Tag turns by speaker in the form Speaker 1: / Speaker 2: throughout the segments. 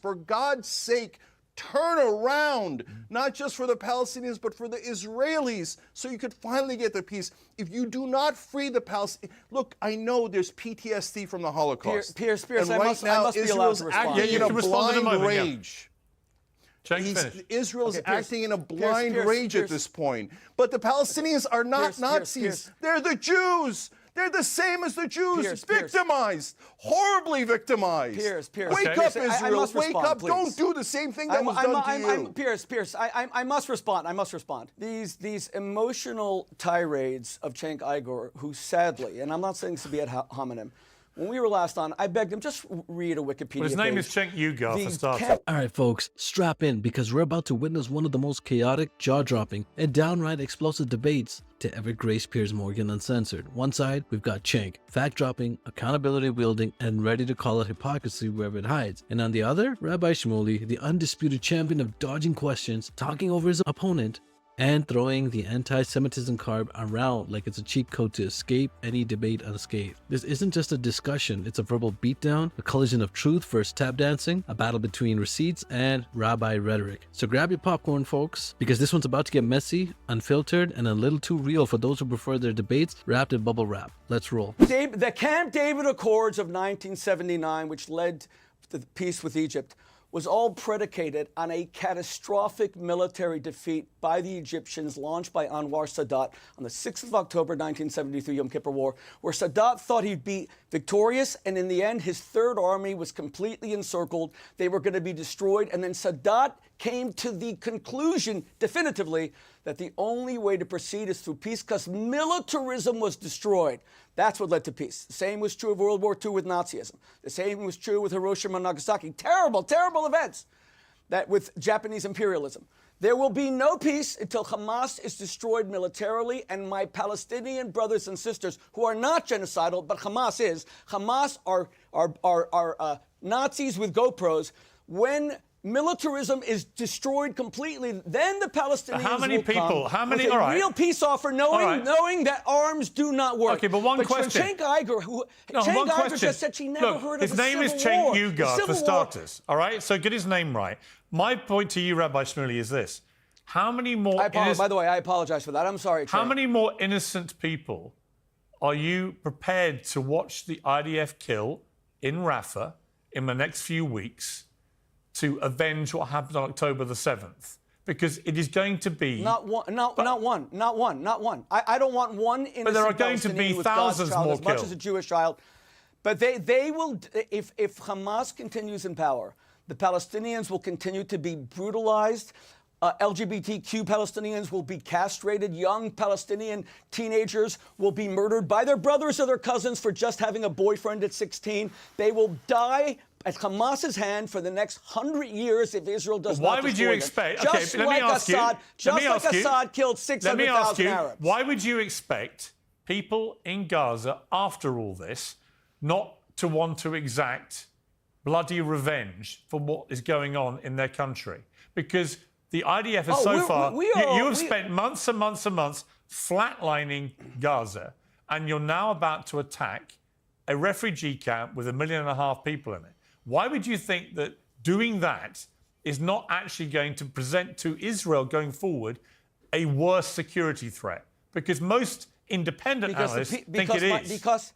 Speaker 1: For God's sake, turn around, not just for the Palestinians, but for the Israelis, so you could finally get the peace. If you do not free the Palestinians, look, I know there's PTSD from the Holocaust.
Speaker 2: Piers,
Speaker 1: and
Speaker 2: I
Speaker 1: right
Speaker 2: must be allowed to respond.
Speaker 1: acting in a blind rage. Israel is acting in a blind rage at this point. But the Palestinians are not Nazis. They're the Jews. They're the same as the Jews, victimized, horribly victimized. Wake up, Israel, wake up. Please. Don't do the same thing that was done to you.
Speaker 2: Piers, I must respond. These emotional tirades of Cenk Uygur, who sadly, and I'm not saying this to be ad hominem, when we were last on, I begged him, just read a Wikipedia page.
Speaker 3: His name is Cenk Uygur, for starters.
Speaker 4: All right, folks, strap in, because we're about to witness one of the most chaotic, jaw-dropping, and downright explosive debates to ever grace Piers Morgan Uncensored. One side, we've got Cenk, fact-dropping, accountability-wielding, and ready to call out hypocrisy wherever it hides. And on the other, Rabbi Shmuley, the undisputed champion of dodging questions, talking over his opponent, and throwing the anti-Semitism card around like it's a cheat code to escape any debate unscathed. This isn't just a discussion, it's a verbal beatdown, a collision of truth versus tap dancing, a battle between receipts and rabbi rhetoric. So grab your popcorn, folks, because this one's about to get messy, unfiltered, and a little too real for those who prefer their debates wrapped in bubble wrap. Let's roll.
Speaker 2: The Camp David Accords of 1979, which led to the peace with Egypt, was all predicated on a catastrophic military defeat by the Egyptians launched by Anwar Sadat on the 6th of October 1973, Yom Kippur War, where Sadat thought he'd be victorious, and in the end, his Third Army was completely encircled. They were going to be destroyed, and then Sadat came to the conclusion, definitively, that the only way to proceed is through peace because militarism was destroyed. That's what led to peace. The same was true of World War II with Nazism. The same was true with Hiroshima and Nagasaki. Terrible, terrible events that with Japanese imperialism. There will be no peace until Hamas is destroyed militarily, and my Palestinian brothers and sisters, who are not genocidal, but Hamas is, Hamas are Nazis with GoPros. When militarism is destroyed completely, then the Palestinians
Speaker 3: how many
Speaker 2: will
Speaker 3: people?
Speaker 2: come
Speaker 3: How many?
Speaker 2: with a
Speaker 3: all right.
Speaker 2: real peace offer, knowing that arms do not work.
Speaker 3: Okay, but one question.
Speaker 2: Cenk Uygur, Cenk Uygur just said she never heard of a civil war.
Speaker 3: His name is Cenk Uygur, for starters. All right, so get his name right. My point to you, Rabbi Shmuley, is this: how many more?
Speaker 2: By the way, I apologize for that. I'm sorry.
Speaker 3: How many more innocent people are you prepared to watch the IDF kill in Rafah in the next few weeks to avenge what happened on October the 7th? Because it is going to be...
Speaker 2: Not one. I don't want one innocent
Speaker 3: But there are going to be thousands more
Speaker 2: as much as a Jewish child. But they will... If Hamas continues in power, the Palestinians will continue to be brutalized. LGBTQ Palestinians will be castrated. Young Palestinian teenagers will be murdered by their brothers or their cousins for just having a boyfriend at 16. They will die at Hamas's hand for the next 100 years if Israel does not destroy them.
Speaker 3: Why would you expect...
Speaker 2: Just like Assad killed 600,000 Arabs.
Speaker 3: Why would you expect people in Gaza, after all this, not to want to exact bloody revenge for what is going on in their country? Because the IDF has you have spent months and months and months flatlining Gaza, and you're now about to attack a refugee camp with 1.5 million people in it. Why would you think that doing that is not actually going to present to Israel going forward a worse security threat? Because most independent analysts think it is.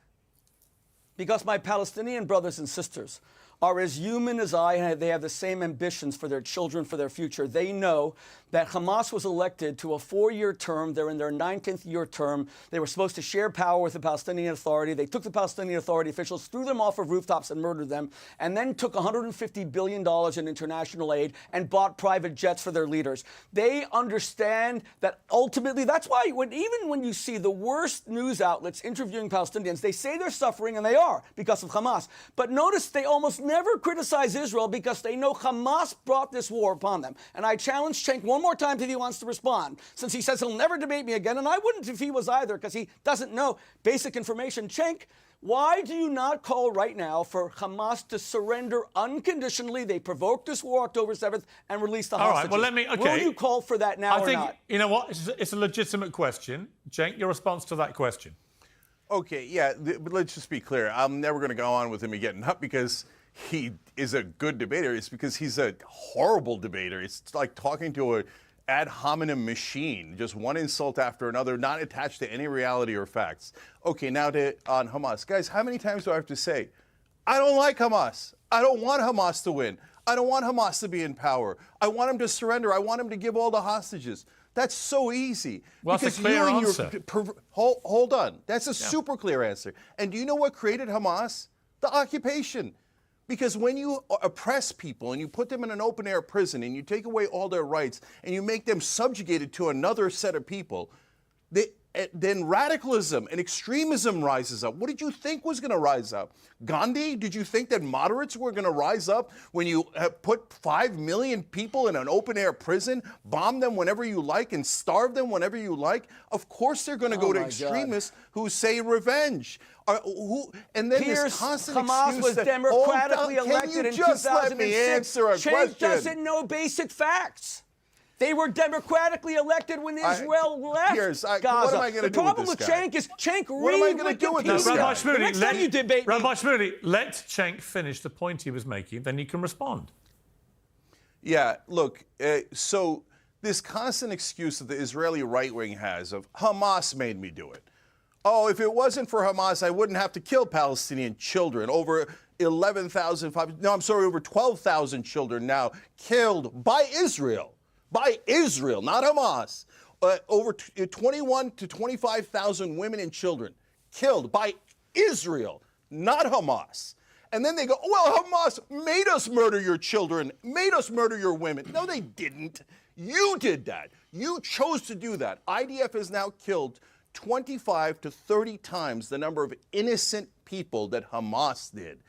Speaker 2: Because my Palestinian brothers and sisters are as human as I, and they have the same ambitions for their children, for their future. They know that Hamas was elected to a 4-year term. They're in their 19th year term. They were supposed to share power with the Palestinian Authority. They took the Palestinian Authority officials, threw them off of rooftops and murdered them, and then took $150 billion in international aid and bought private jets for their leaders. They understand that ultimately, that's why even when you see the worst news outlets interviewing Palestinians, they say they're suffering, and they are, because of Hamas. But notice they almost never criticize Israel because they know Hamas brought this war upon them. And I challenge Cenk one more time if he wants to respond, since he says he'll never debate me again, and I wouldn't if he was either, because he doesn't know basic information. Cenk, why do you not call right now for Hamas to surrender unconditionally? They provoked this war October 7th and released the hostages.
Speaker 3: All right, well, let me... Okay.
Speaker 2: Will you call for that now or not?
Speaker 3: You know what? It's a legitimate question. Cenk, your response to that question.
Speaker 1: Okay, yeah, but let's just be clear. I'm never going to go on with him again, not because he is a good debater. It's because he's a horrible debater. It's like talking to a ad hominem machine, just one insult after another, not attached to any reality or facts. Okay, now on Hamas. Guys, how many times do I have to say, I don't like Hamas. I don't want Hamas to win. I don't want Hamas to be in power. I want them to surrender. I want them to give all the hostages. That's so easy.
Speaker 3: Well, that's a clear answer.
Speaker 1: Hold on. That's a super clear answer. And do you know what created Hamas? The occupation. Because when you oppress people and you put them in an open-air prison and you take away all their rights and you make them subjugated to another set of people, then radicalism and extremism rises up. What did you think was going to rise up? Gandhi? Did you think that moderates were going to rise up when you put 5 million people in an open-air prison, bomb them whenever you like, and starve them whenever you like? Of course they're going to go to extremists who say revenge. And then
Speaker 2: Piers,
Speaker 1: this constant
Speaker 2: Hamas
Speaker 1: excuse
Speaker 2: was
Speaker 1: that,
Speaker 2: democratically elected in 2006.
Speaker 1: Let me answer a
Speaker 2: Cenk
Speaker 1: question.
Speaker 2: doesn't know basic facts. They were democratically elected when Israel left
Speaker 1: Piers,
Speaker 2: Gaza.
Speaker 1: what am I going to do with this guy?
Speaker 2: The problem with Cenk is Cenk
Speaker 1: What am I
Speaker 2: read
Speaker 1: going to do with this
Speaker 2: Wikipedia.
Speaker 1: guy?
Speaker 3: Rabbi Shmuley,
Speaker 2: The next time you debate me.
Speaker 3: Rabbi Shmuley, let Cenk finish the point he was making, then you can respond.
Speaker 1: Yeah, look, so this constant excuse that the Israeli right wing has of Hamas made me do it. Oh, if it wasn't for Hamas, I wouldn't have to kill Palestinian children. Over 12,000 children now killed by Israel. By Israel, not Hamas. Over 21 to 25,000 women and children killed by Israel, not Hamas. And then they go, well, Hamas made us murder your children, made us murder your women. No, they didn't. You did that. You chose to do that. IDF has now killed 25 to 30 times the number of innocent people that Hamas did.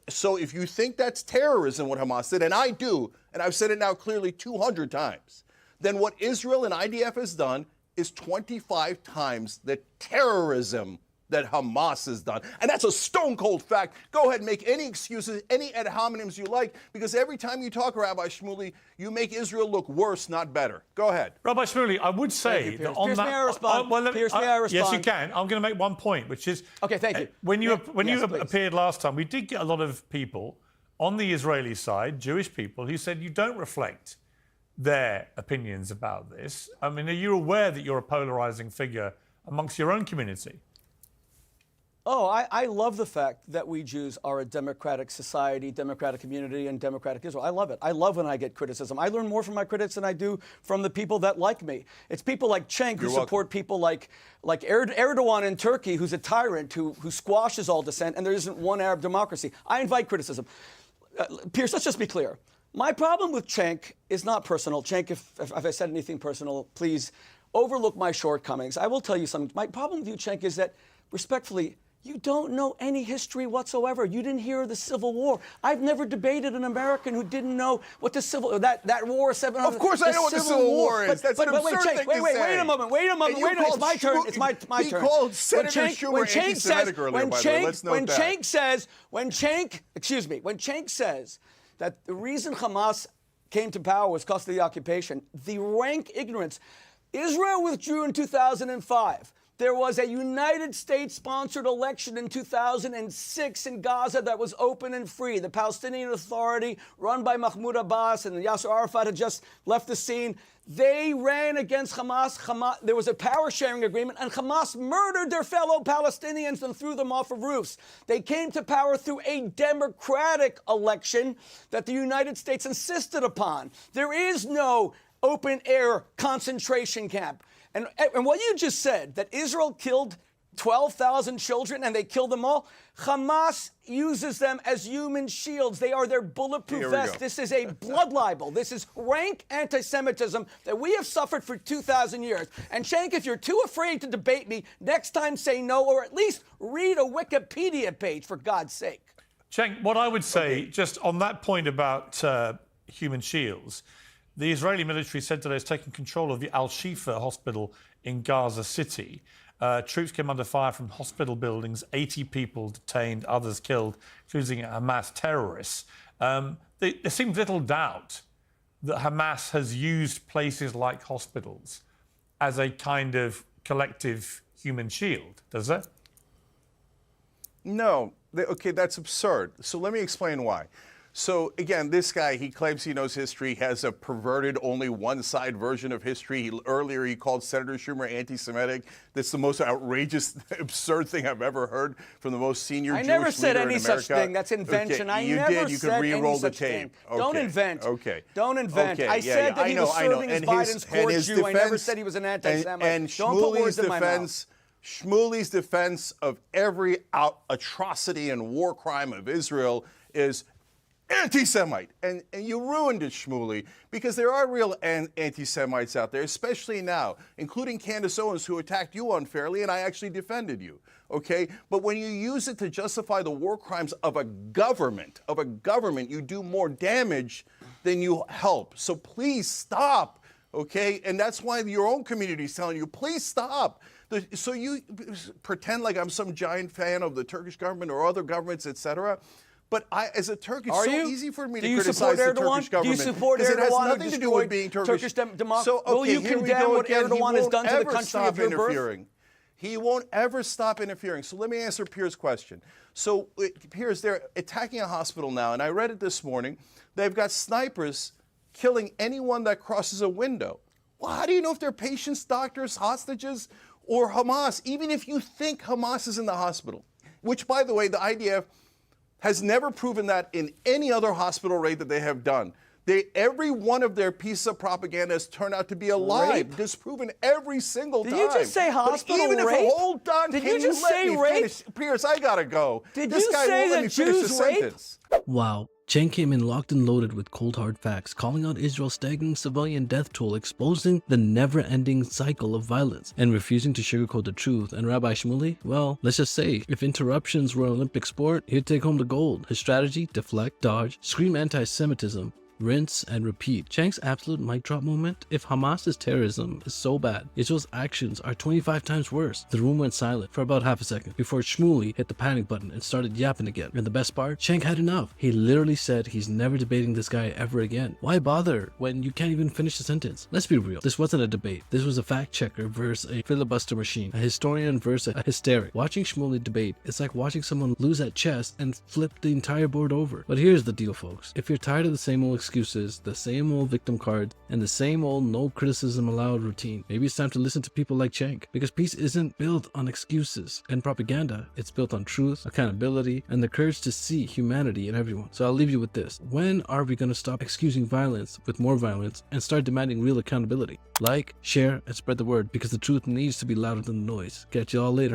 Speaker 1: So if you think that's terrorism, what Hamas did, and I do, and I've said it now clearly 200 times, then what Israel and IDF has done is 25 times the terrorism that Hamas has done. And that's a stone cold fact. Go ahead and make any excuses, any ad hominems you like, because every time you talk, Rabbi Shmuley, you make Israel look worse, not better. Go ahead.
Speaker 3: Rabbi Shmuley, I would say that on
Speaker 2: Piers,
Speaker 3: that...
Speaker 2: may I respond? Piers, may I respond?
Speaker 3: Yes, you can. I'm going to make one point, which is...
Speaker 2: Okay, thank you.
Speaker 3: When you
Speaker 2: Yes,
Speaker 3: appeared last time, we did get a lot of people on the Israeli side, Jewish people, who said you don't reflect their opinions about this. I mean, are you aware that you're a polarizing figure amongst your own community?
Speaker 2: Oh, I love the fact that we Jews are a democratic society, democratic community, and democratic Israel. I love it. I love when I get criticism. I learn more from my critics than I do from the people that like me. It's people like Cenk who support people like Erdogan in Turkey, who's a tyrant, who squashes all dissent, and there isn't one Arab democracy. I invite criticism. Piers, let's just be clear. My problem with Cenk is not personal. Cenk, if I said anything personal, please overlook my shortcomings. I will tell you something. My problem with you, Cenk, is that, respectfully, you don't know any history whatsoever. You didn't hear the Civil War. I've never debated an American who didn't know what the Civil that war 700.
Speaker 1: Of course, I know what the Civil War is. That's an absurd thing to say.
Speaker 2: Wait a moment. It's my turn. It's my turn.
Speaker 1: He called Senator Schumer anti-Semitic earlier, by the way. Let's note that.
Speaker 2: When Cenk says that the reason Hamas came to power was because of the occupation, the rank ignorance. Israel withdrew in 2005. There was a United States-sponsored election in 2006 in Gaza that was open and free. The Palestinian Authority, run by Mahmoud Abbas, and Yasser Arafat had just left the scene. They ran against Hamas. There was a power-sharing agreement, and Hamas murdered their fellow Palestinians and threw them off of roofs. They came to power through a democratic election that the United States insisted upon. There is no open-air concentration camp. And what you just said, that Israel killed 12,000 children and they killed them all, Hamas uses them as human shields. They are their bulletproof vests. This is a blood libel. This is rank anti-Semitism that we have suffered for 2,000 years. And Cenk, if you're too afraid to debate me, next time say no, or at least read a Wikipedia page, for God's sake.
Speaker 3: Cenk, what I would say, just on that point about human shields, the Israeli military said today it's taken control of the Al-Shifa hospital in Gaza City. Troops came under fire from hospital buildings, 80 people detained, others killed, including Hamas terrorists. There seems little doubt that Hamas has used places like hospitals as a kind of collective human shield, does there?
Speaker 1: No. Okay, that's absurd. So let me explain why. So again, this guy, he claims he knows history, has a perverted, only one-side version of history. Earlier, he called Senator Schumer anti-Semitic. That's the most outrageous, absurd thing I've ever heard from the most senior Jewish leader in America.
Speaker 2: I never said any such thing. That's invention.
Speaker 1: Okay, you did. You could re-roll the tape.
Speaker 2: Okay. Don't invent.
Speaker 1: Okay.
Speaker 2: Don't invent.
Speaker 1: Okay.
Speaker 2: I said that he was serving as Biden's court Jew.
Speaker 1: Defense,
Speaker 2: I never said he was an anti-Semite.
Speaker 1: And
Speaker 2: Don't put words in my mouth.
Speaker 1: Shmuley's defense of every atrocity and war crime of Israel is anti-Semite. And you ruined it, Shmuley, because there are real anti-Semites out there, especially now, including Candace Owens, who attacked you unfairly, and I actually defended you, okay? But when you use it to justify the war crimes of a government, you do more damage than you help. So please stop, okay? And that's why your own community is telling you, please stop. So you pretend like I'm some giant fan of the Turkish government or other governments, etc. But as a Turk, it's so easy for me to criticize the Turkish government.
Speaker 2: Do you support
Speaker 1: because
Speaker 2: Erdogan?
Speaker 1: It has nothing to do with being Turkish.
Speaker 2: democracy.
Speaker 1: So, okay,
Speaker 2: will you condemn what Erdogan has done to the country of your birth?
Speaker 1: He won't ever stop interfering. So let me answer Piers' question. So Piers, they're attacking a hospital now, and I read it this morning. They've got snipers killing anyone that crosses a window. Well, how do you know if they're patients, doctors, hostages, or Hamas? Even if you think Hamas is in the hospital, which, by the way, the IDF has never proven that in any other hospital raid that they have done. Every one of their pieces of propaganda has turned out to be a lie, disproven every single time.
Speaker 2: Did you just say hospital
Speaker 1: rape?
Speaker 2: rape?
Speaker 1: Hold on,
Speaker 2: Did you just say rape?
Speaker 1: Finish? Piers, I gotta go.
Speaker 2: Did you say that Jews rape?
Speaker 4: Wow. Cenk came in locked and loaded with cold hard facts, calling out Israel's staggering civilian death toll, exposing the never-ending cycle of violence, and refusing to sugarcoat the truth. And Rabbi Shmuley, well, let's just say, if interruptions were an Olympic sport, he'd take home the gold. His strategy, deflect, dodge, scream anti-Semitism, rinse and repeat. Cenk's absolute mic drop moment: if Hamas's terrorism is so bad, Israel's actions are 25 times worse. The room went silent for about half a second before Shmuley hit the panic button and started yapping again. And the best part, Cenk had enough. He literally said he's never debating this guy ever again. Why bother when you can't even finish the sentence? Let's be real. This wasn't a debate. This was a fact checker versus a filibuster machine, a historian versus a hysteric. Watching Shmuley debate is like watching someone lose at chess and flip the entire board over. But here's the deal, folks. If you're tired of the same old excuses, the same old victim cards, and the same old no criticism allowed routine, maybe it's time to listen to people like Cenk, because peace isn't built on excuses and propaganda. It's built on truth, accountability, and the courage to see humanity in everyone. So I'll leave you with this: when are we going to stop excusing violence with more violence and start demanding real accountability? Like, share, and spread the word, because the truth needs to be louder than the noise. Catch you all later.